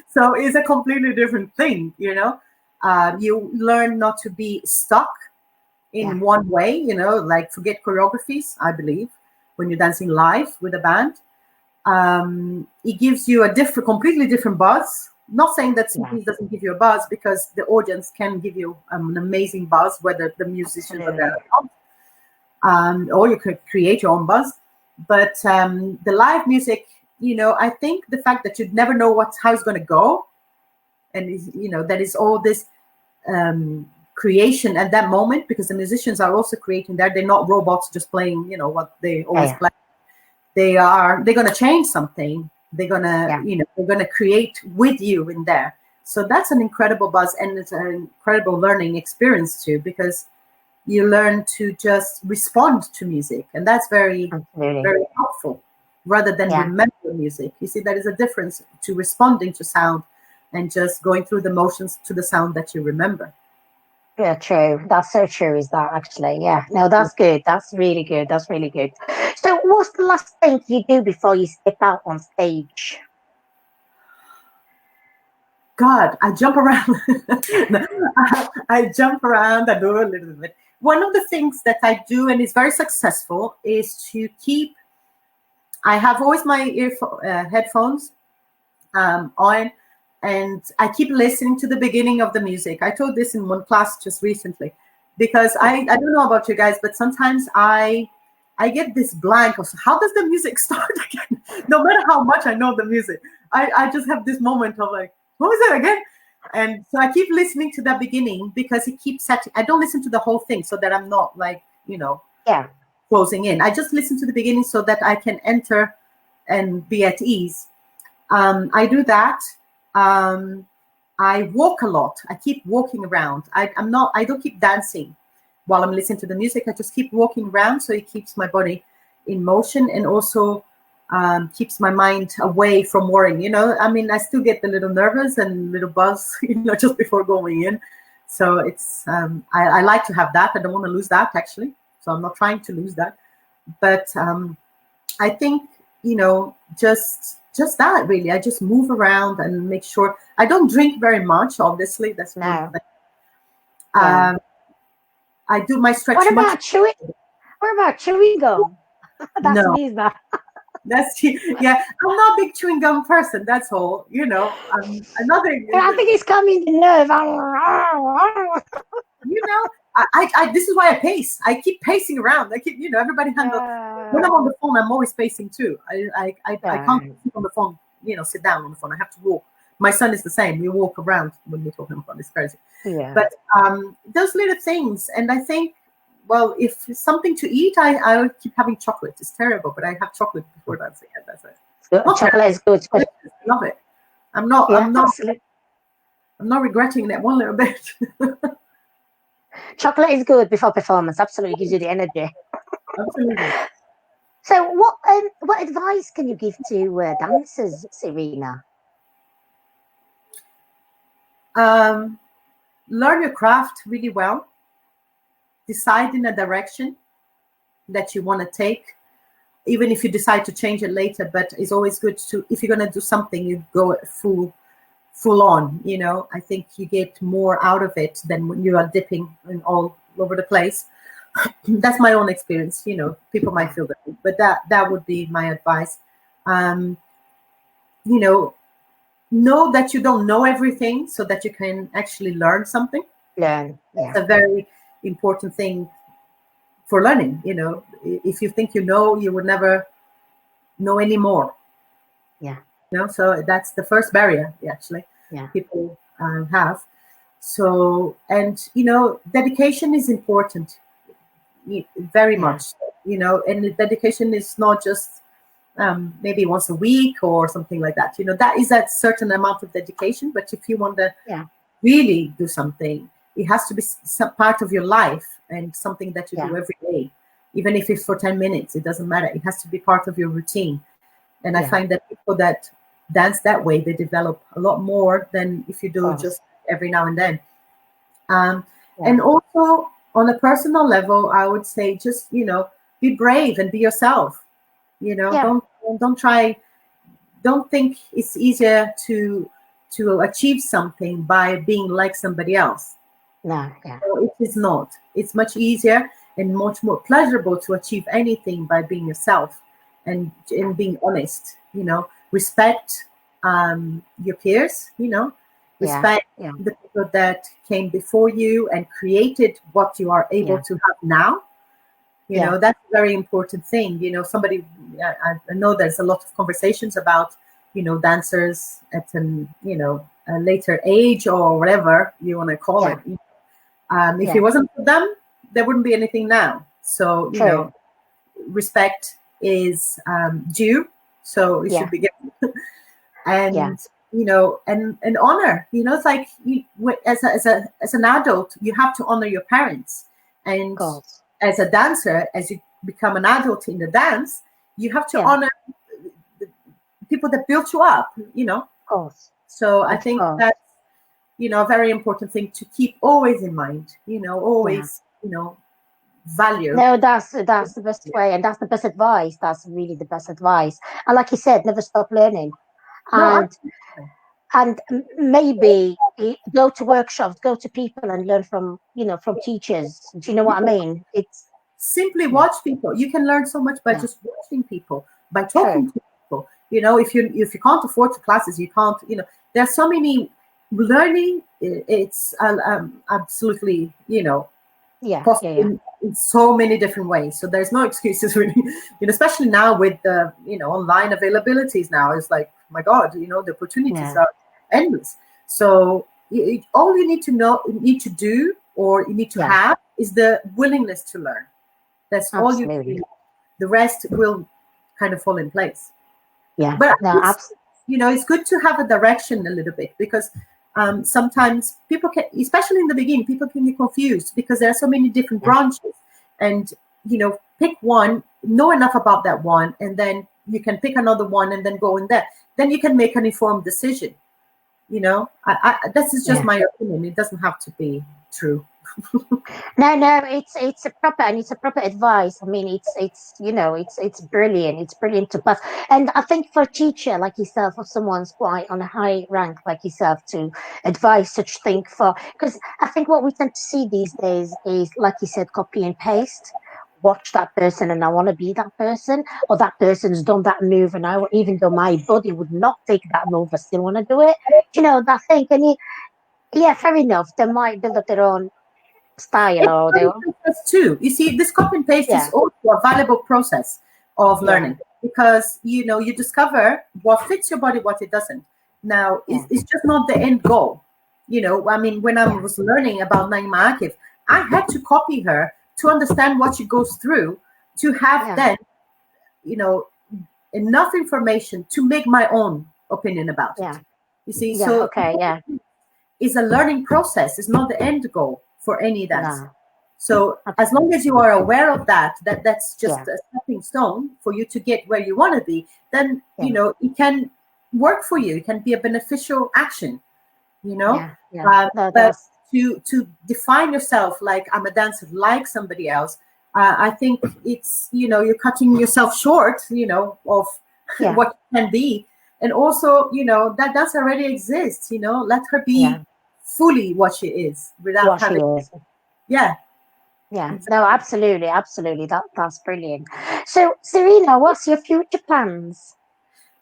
So it's a completely different thing. You learn not to be stuck yeah, in one way. Like forget choreographies. I believe when you're dancing live with a band, it gives you a completely different buzz. Not saying that yeah. CPs doesn't give you a buzz, because the audience can give you an amazing buzz, whether the musicians are there Absolutely. or not. Or you could create your own buzz. But the live music, I think the fact that you never know how it's going to go, and that is all this creation at that moment, because the musicians are also creating that. They're not robots just playing, what they Yeah, always yeah, play. They're going to change something. They're going to yeah. they're going to create with you in there. So that's an incredible buzz, and it's an incredible learning experience too, because you learn to just respond to music, and that's very, Absolutely. very helpful, rather than Yeah. remember music. You see, there is a difference to responding to sound and just going through the motions to the sound that you remember. Yeah, true. That's so true, is that actually? Yeah. No, that's good. That's really good. That's really good. So, what's the last thing you do before you step out on stage? God, I jump around. I jump around. I do a little bit. One of the things that I do, and is very successful, is to keep. I have always my headphones on, and I keep listening to the beginning of the music. I told this in one class just recently, because Yeah. I don't know about you guys, but sometimes I get this blank of how does the music start again? No matter how much I know the music, I just have this moment of like, what was it again? And so I keep listening to that beginning, because it keeps setting. I don't listen to the whole thing, so that I'm not like, Yeah. closing in. I just listen to the beginning so that I can enter and be at ease. I do that. Um, I walk a lot. I keep walking around. I'm not. I don't keep dancing while I'm listening to the music. I just keep walking around, so it keeps my body in motion, and also keeps my mind away from worrying. I mean, I still get a little nervous and little buzz, just before going in. So it's. I like to have that. I don't want to lose that, actually. So I'm not trying to lose that. But I think, just that, really. I just move around and make sure. I don't drink very much, obviously. That's one No. thing. Yeah. Um, I do my What stretch much. about chewing? What about chewing gum? That's No, me, is that? that's yeah. I'm not a big chewing gum person. That's all. Another. I think it's coming the nerve. You know, this is why I pace. I keep pacing around. I keep, everybody handle. When I'm on the phone, I'm always pacing too. I can't sit on the phone, sit down on the phone. I have to walk. My son is the same. We walk around when we're talking about this. Crazy. Yeah. But those little things, and I think, well, if it's something to eat, I would keep having chocolate. It's terrible, but I have chocolate before that. So yeah, that's it. Chocolate is good. I love it. I'm not regretting that one little bit. Chocolate is good before performance. Absolutely gives you the energy. Absolutely. So, what advice can you give to dancers, Serena? Learn your craft really well. Decide in a direction that you want to take, even if you decide to change it later. But it's always good to, if you're going to do something, you go full on. I think you get more out of it than when you are dipping in all over the place. That's my own experience. People might feel that, but that would be my advice. Know that you don't know everything, so that you can actually learn something. Learn. Yeah. It's a very important thing for learning. If you think you know, you would never know anymore. Yeah. So that's the first barrier actually. Yeah. People have. So, and dedication is important, very much. And the dedication is not just maybe once a week or something like that. That is a certain amount of dedication. But if you want to really do something, it has to be some part of your life and something that you do every day, even if it's for 10 minutes. It doesn't matter. It has to be part of your routine. And I find that people that dance that way, they develop a lot more than if you do just every now and then. And also on a personal level, I would say just, be brave and be yourself. Don't think it's easier to achieve something by being like somebody else. No, yeah. So it is not. It's much easier and much more pleasurable to achieve anything by being yourself and being honest. Respect your peers. Respect the people that came before you and created what you are able to have now. That's a very important thing. Somebody, I know there's a lot of conversations about, dancers at a later age or whatever you want to call it. If it wasn't for them, there wouldn't be anything now. So, respect is due. So it should be given. And, and honor, it's like as an adult, you have to honor your parents. And as a dancer, as you become an adult in the dance, you have to honor the people that built you up, So I think that's, a very important thing to keep always in mind, always, value. No, that's the best way. And that's the best advice. That's really the best advice. And like you said, never stop learning. And maybe go to workshops, go to people and learn from teachers. Do you know what I mean? It's simply watch people. You can learn so much by just watching people, by talking to people. If you can't afford the classes, you can't. There's so many learning. It's absolutely possible in so many different ways. So there's no excuses really. Especially now with the online availabilities. Now it's like, my God, the opportunities are endless. So all you need to do, or you need to have, is the willingness to learn. That's all you need. The rest will kind of fall in place. Yeah. But it's good to have a direction a little bit, because sometimes people can, especially in the beginning, people can get confused because there are so many different branches. And pick one, know enough about that one, and then you can pick another one and then go in there. Then you can make an informed decision. This is just my opinion. It doesn't have to be true. No, it's a proper advice. I mean, it's brilliant. It's brilliant to pass. And I think for a teacher like yourself, or someone's quite on a high rank like yourself, to advise such thing, because I think what we tend to see these days is, like you said, copy and paste. Watch that person and I want to be that person, or that person's done that move and even though my body would not take that move, I still want to do it. That thing. And fair enough. They might build up their own style It's or a learning the process too. You see, this copy and paste is yeah, also a valuable process of yeah, learning because you discover what fits your body, what it doesn't. Now, yeah, it's just not the end goal. I mean, when I yeah, was learning about Naima Akif, I had to copy her to understand what she goes through, to have yeah, then, you know, enough information to make my own opinion about it. yeah, You see, yeah. so Okay, yeah, it's a learning process. It's not the end goal for any dance. no, So as long as absolutely, you are aware of that, that's just yeah, a stepping stone for you to get where you want to be, then yeah, it can work for you. It can be a beneficial action, you know. yeah, yeah. No, But that's to define yourself like I'm a dancer like somebody else, I think it's you're cutting yourself short, of yeah, what you can be, and also that dancer already exists. Let her be yeah. fully what she is without What she having, is. yeah. Yeah, no, absolutely, absolutely. That's brilliant. So, Serena, what's your future plans?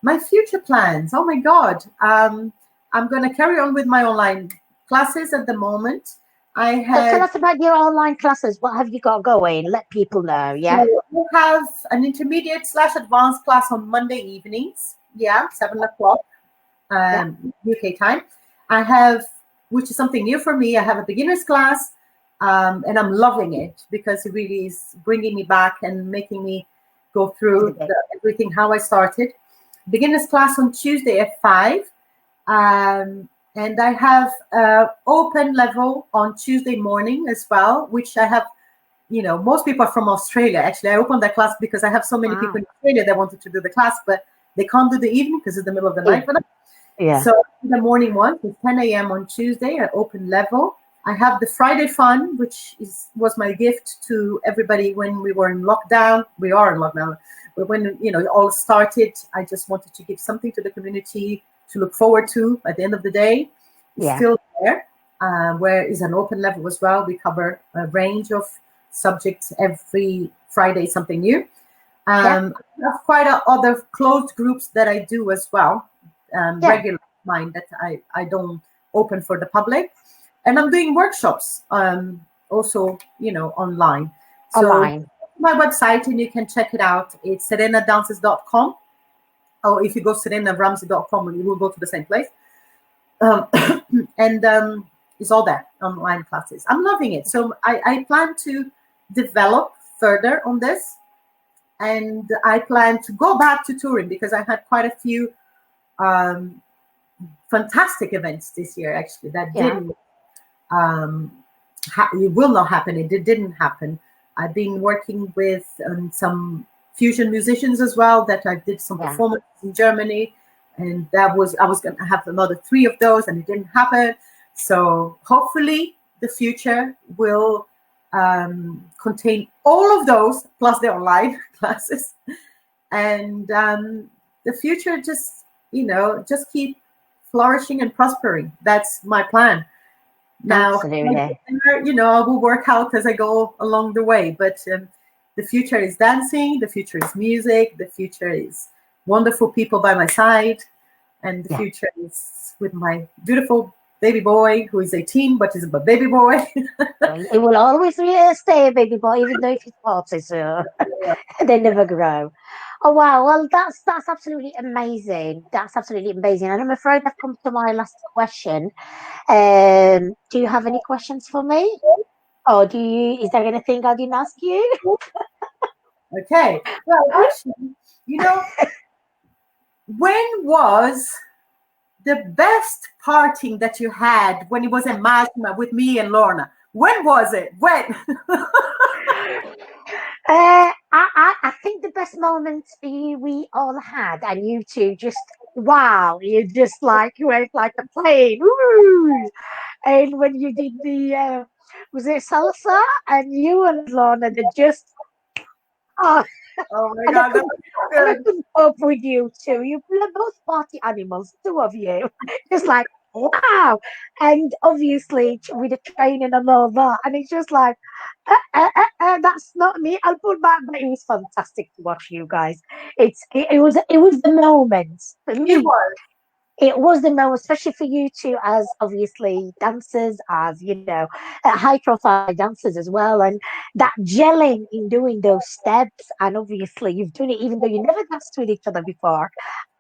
My future plans. Oh my God. I'm going to carry on with my online classes at the moment. I So, tell had us about your online classes. What have you got going? Let people know. Yeah, so I have an intermediate slash advanced class on Monday evenings. Yeah, 7 o'clock yeah, UK time. I have, which is something new for me. I have a beginner's class, and I'm loving it because it really is bringing me back and making me go to the through bit. everything how I started. Beginner's class on Tuesday at 5. And I have open level on Tuesday morning as well, which I have. Most people are from Australia. Actually, I opened that class because I have so many people Wow. in Australia that wanted to do the class, but they can't do the evening because it's the middle of the Yeah, night for them. yeah, So the morning one is 10 a.m. on Tuesday at open level. I have the Friday fun, which was my gift to everybody when we were in lockdown. We are in lockdown, but when it all started, I just wanted to give something to the community to look forward to at the end of the day. It's yeah, still there, where is an open level as well. We cover a range of subjects every Friday, something new. yeah, I have quite other closed groups that I do as well, yeah. regular mine that I don't open for the public. And I'm doing workshops also, online. So Online. my website and you can check it out. It's serenadances.com. Or if you go serenaramsey.com, you will go to the same place. Um, and it's all there, online classes. I'm loving it. So I plan to develop further on this, and I plan to go back to touring because I had quite a few um, fantastic events this year actually that Yeah, didn't it will not happen. It didn't happen. I've been working with some fusion musicians as well that I did some yeah. performances in Germany, and that was I was going to have another 3 of those, and it didn't happen. So hopefully the future will contain all of those plus the online classes, and the future just keep flourishing and prospering. That's my plan. Now, how I get Absolutely. there, I will work out as I go along the way. But the future is dancing, the future is music, the future is wonderful people by my side, and the Yeah. future is with my beautiful baby boy who is 18, but is a baby boy. Well, it will always stay a baby boy, even though if he's 40, so they never grow. Oh wow! Well, that's absolutely amazing. That's absolutely amazing. And I'm afraid I've come to my last question. Do you have any questions for me? Or do you? Is there anything I didn't ask you? Okay. Well, actually, you know, when was the best parting that you had when it was in Majma with me and Lorna? When was it? When? I think the best moments we all had, and you two just wow, you just like you went like a plane. Woo! And when you did the was it salsa, and you and Lorna did just oh, Oh my and I God, that could was so and I good. couldn't cope with you two. You're both party animals, two of you. Just like wow, and obviously with the training and all that, and it's just like that's not me. I'll put back, but it was fantastic to watch you guys. It was the moment for It me. was. It was the moment, especially for you two, as obviously dancers, as high profile dancers as well, and that gelling in doing those steps. And obviously, you've done it even though you never danced with each other before,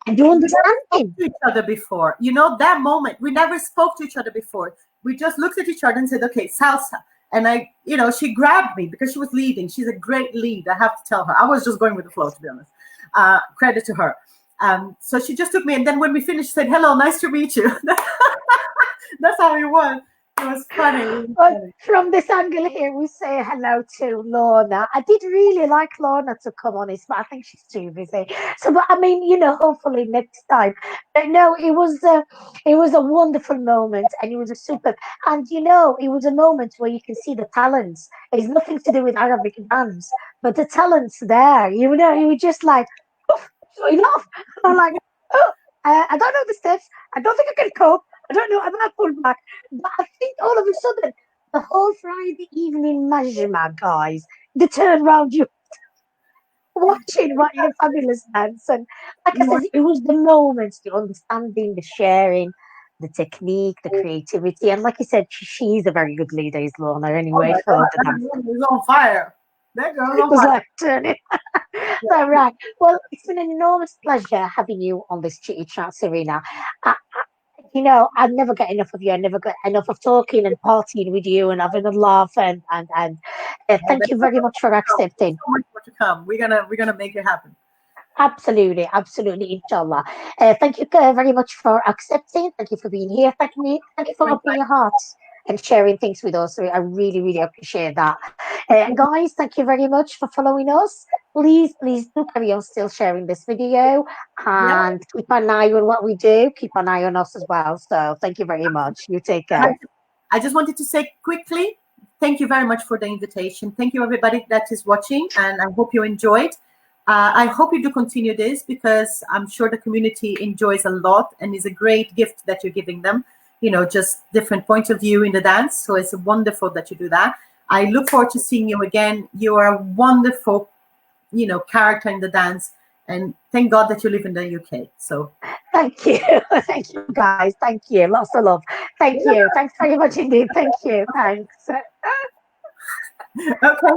and you We never understand spoke him. to each other before. You know, that moment, we never spoke to each other before. We just looked at each other and said, okay, salsa. And she grabbed me because she was leading. She's a great lead. I have to tell her. I was just going with the flow, to be honest. Credit to her. So she just took me. And then when we finished, she said, hello, nice to meet you. That's how it was. It was funny. Really But funny. from this angle here, we say hello to Lorna. I did really like Lorna to come on this, but I think she's too busy. So, but I mean, hopefully next time. But no, it was a wonderful moment, and it was a super, and it was a moment where you can see the talents. It's nothing to do with Arabic dance, but the talents there. You were just like, "Oof, enough." I'm like, oh, I don't know the steps. I don't think I can cope. I don't know. I'm gonna pull back. But I think all of a sudden, the whole Friday evening Majima guys, they turn around you watching what your fabulous dance. And like I said, it was the moments, the understanding, the sharing, the technique, the creativity. And like you said, she's a very good leader, is Lorna, Oh anyway, my for God, the that dance. woman is on fire. That girl's It on was fire. like turning. So, right. Well, it's been an enormous pleasure having you on this Chitty Chat, Serena. I never get enough of you. I never get enough of talking and partying with you and having a laugh. And Oh, thank there's you very much for accepting. so much more to come. We're gonna make it happen. Absolutely, absolutely, inshallah. Thank you very much for accepting. Thank you for being here. Thank you for Thank opening your hearts and sharing things with us. I really, really appreciate that. Guys, thank you very much for following us. Please, please do carry on still sharing this video you. and keep an eye on what we do. Keep an eye on us as well. So thank you very much. You take And care. I just wanted to say quickly, thank you very much for the invitation. Thank you, everybody that is watching, and I hope you enjoyed. I hope you do continue this because I'm sure the community enjoys a lot and is a great gift that you're giving them. Just different points of view in the dance. So it's wonderful that you do that. I look forward to seeing you again. You are a wonderful, character in the dance. And thank God that you live in the UK. So, Thank you. Thank you, guys. Thank you. Lots of love. Thank you. Thanks very much indeed. Thank you. Thanks. okay.